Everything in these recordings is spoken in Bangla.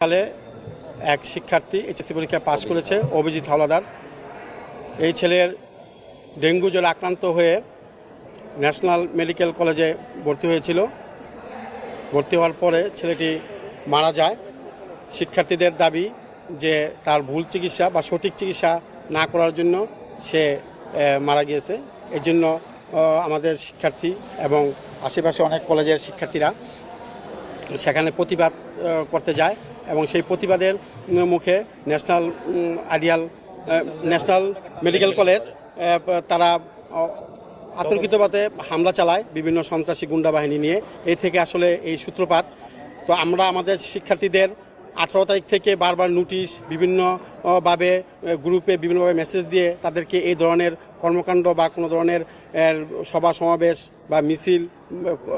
সালে এক শিক্ষার্থী এইচএসসি পরীক্ষা পাশ করেছে, অভিজিৎ হাওলাদার। এই ছেলের ডেঙ্গু জ্বরে আক্রান্ত হয়ে ন্যাশনাল মেডিকেল কলেজে ভর্তি হয়েছিল। ভর্তি হওয়ার পরে ছেলেটি মারা যায়। শিক্ষার্থীদের দাবি যে তার ভুল চিকিৎসা বা সঠিক চিকিৎসা না করার জন্য সে মারা গিয়েছে। এই জন্য আমাদের শিক্ষার্থী এবং আশেপাশে অনেক কলেজের শিক্ষার্থীরা সেখানে প্রতিবাদ করতে যায় এবং সেই প্রতিবাদের মুখে ন্যাশনাল মেডিকেল কলেজ তারা আতঙ্কিতভাবে হামলা চালায় বিভিন্ন সন্ত্রাসী গুন্ডা বাহিনী নিয়ে। এই থেকে আসলে এই সূত্রপাত। তো আমরা আমাদের শিক্ষার্থীদের 18 তারিখ থেকে বারবার নোটিশ, বিভিন্নভাবে গ্রুপে বিভিন্নভাবে মেসেজ দিয়ে তাদেরকে এই ধরনের কর্মকাণ্ড বা কোনো ধরনের সভা সমাবেশ বা মিছিল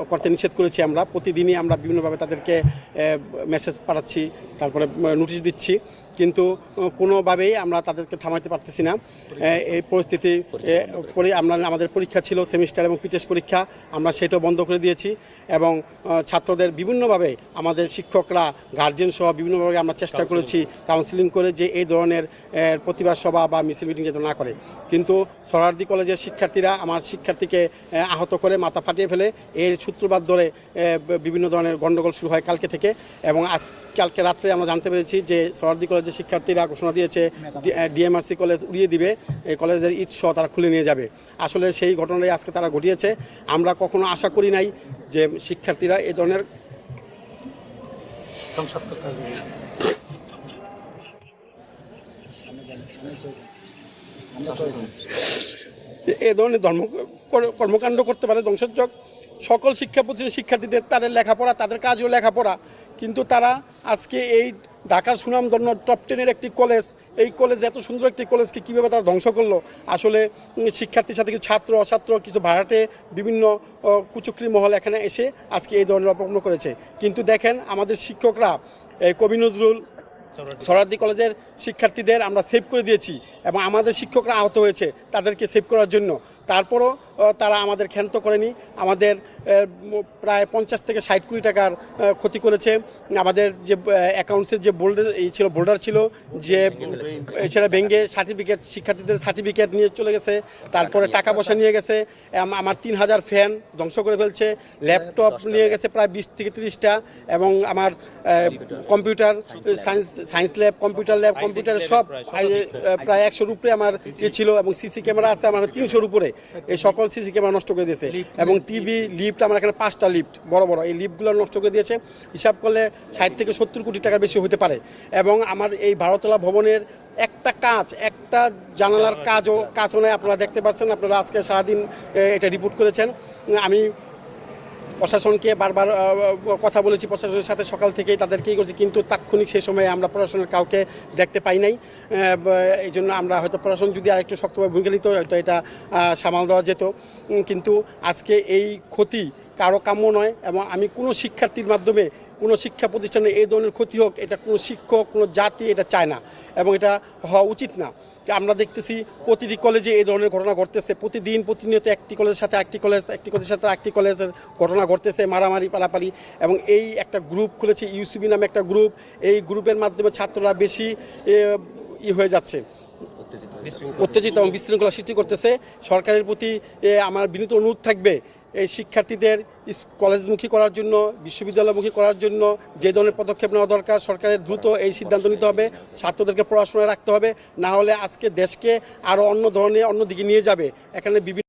করতে নিষেধ করেছি। আমরা প্রতিদিনই আমরা বিভিন্নভাবে তাদেরকে মেসেজ পাঠাচ্ছি, তারপরে নোটিশ দিচ্ছি, কিন্তু কোনোভাবেই আমরা তাদেরকে থামাইতে পারতেছি না। এই পরিস্থিতি আমাদের পরীক্ষা ছিল সেমিস্টার এবং পিটেস্ট পরীক্ষা, আমরা সেটাও বন্ধ করে দিয়েছি এবং ছাত্রদের বিভিন্নভাবে আমাদের শিক্ষকরা গার্জেন সহ বিভিন্নভাবে আমরা চেষ্টা করেছি কাউন্সিলিং করে যে এই ধরনের প্রতিবাদ সভা বা মিছিল মিটিং যেন না করে। কিন্তু সরওয়ার্দী কলেজের শিক্ষার্থীরা আমার শিক্ষার্থীকে আহত করে মাথা ফাটিয়ে ফেলে। এর সূত্রপাত ধরে বিভিন্ন ধরনের গণ্ডগোল শুরু হয় কালকে থেকে এবং কালকে রাত্রে আমরা জানতে পেরেছি যে সরওয়ার্দী কলেজের শিক্ষার্থীরা ঘোষণা দিয়েছে ডিএমআরসি কলেজ উড়িয়ে দিবে, এই কলেজের ইট সহ তারা খুলে নিয়ে যাবে। আসলে সেই ঘটনাটাই আজকে তারা ঘটিয়েছে। আমরা কখনো আশা করি নাই যে শিক্ষার্থীরা এই ধরনের কর্মকাণ্ড করতে পারে, ধ্বংসযোগ। সকল শিক্ষা প্রতিষ্ঠানের শিক্ষার্থীদের তাদের লেখাপড়া, তাদের কাজও লেখাপড়া, কিন্তু তারা আজকে এই ঢাকার সুনামধন্য টপ 10-এর একটি কলেজ, এই কলেজ এত সুন্দর একটি কলেজকে কীভাবে তারা ধ্বংস করলো। আসলে শিক্ষার্থীর সাথে কিছু ছাত্র অছাত্র, কিছু ভাড়াটে, বিভিন্ন কুচক্রী মহল এখানে এসে আজকে এই ধরনের অপকর্ম করেছে। কিন্তু দেখেন আমাদের শিক্ষকরা কবি নজরুল সরওয়ার্দী কলেজের শিক্ষার্থীদের আমরা সেভ করে দিয়েছি এবং আমাদের শিক্ষকরা আহত হয়েছে তাদেরকে সেভ করার জন্য। তারপরও তারা আমাদের ক্ষান্ত করেনি। আমাদের প্রায় 50 থেকে 60 কোটি টাকার ক্ষতি করেছে। আমাদের যে অ্যাকাউন্টসের যে বোল্ডার ছিল যে সেটা ভেঙে সার্টিফিকেট, শিক্ষার্থীদের সার্টিফিকেট নিয়ে চলে গেছে। তারপরে টাকা পয়সা নিয়ে গেছে। আমার 3000 ফ্যান ধ্বংস করে ফেলছে। ল্যাপটপ নিয়ে গেছে প্রায় 20 থেকে 30টা এবং আমার কম্পিউটার সায়েন্স ল্যাব, কম্পিউটারের সব প্রায় 100-র উপরে আমার ছিল এবং সিসি ক্যামেরা আছে আমার 300-র উপরে। এই সকল সিসি ক্যামেরা নষ্ট করে দিয়েছে এবং টিভি, লিফট, আমার এখানে 5টা লিফট বড় বড়, এই লিফটগুলো নষ্ট করে দিয়েছে। হিসাব করলে 60 থেকে 70 কোটি টাকার বেশি হতে পারে। এবং আমার এই 12তলা ভবনের একটা জানালার কাজও নেই। আপনারা দেখতে পাচ্ছেন, আপনারা আজকে সারাদিন এটা রিপোর্ট করেছেন। আমি প্রশাসনকে বারবার কথা বলেছি, প্রশাসনের সাথে সকাল থেকেই তাদেরকেই করছি, কিন্তু তাৎক্ষণিক সেই সময়ে আমরা প্রশাসনের কাউকে দেখতে পাই নাই। এই জন্য আমরা হয়তো প্রশাসন যদি আরেকটু শক্তভাবে ভূমিকা নিত হয়তো এটা সামাল দেওয়া যেত। কিন্তু আজকে এই ক্ষতি কারো কাম্য নয় এবং আমি কোনো শিক্ষার্থীর মাধ্যমে কোনো শিক্ষা প্রতিষ্ঠানে এই ধরনের ক্ষতি হোক, এটা কোনো শিক্ষক, কোনো জাতি এটা চায় না এবং এটা হওয়া উচিত না। আমরা দেখতেছি প্রতিটি কলেজে এই ধরনের ঘটনা ঘটতেছে, প্রতিনিয়ত একটি কলেজের সাথে একটি কলেজের সাথে একটি কলেজের ঘটনা ঘটতেছে, মারামারি পালাপালি। এবং এই একটা গ্রুপ খুলেছে ইউসিবি নামে একটা গ্রুপ, এই গ্রুপের মাধ্যমে ছাত্ররা বেশি হয়ে যাচ্ছে, উত্তেজিত এবং বিশৃঙ্খলা সৃষ্টি করতেছে। সরকারের প্রতি আমার বিনীত অনুরোধ থাকবে এই শিক্ষার্থীদের কলেজমুখী করার জন্য, বিশ্ববিদ্যালয়মুখী করার জন্য যে ধরনের পদক্ষেপ নেওয়া দরকার সরকারের দ্রুত এই সিদ্ধান্ত নিতে হবে। ছাত্রদেরকে পড়াশোনায় রাখতে হবে, না হলে আজকে দেশকে আরও অন্য দিকে নিয়ে যাবে। এখানে বিভিন্ন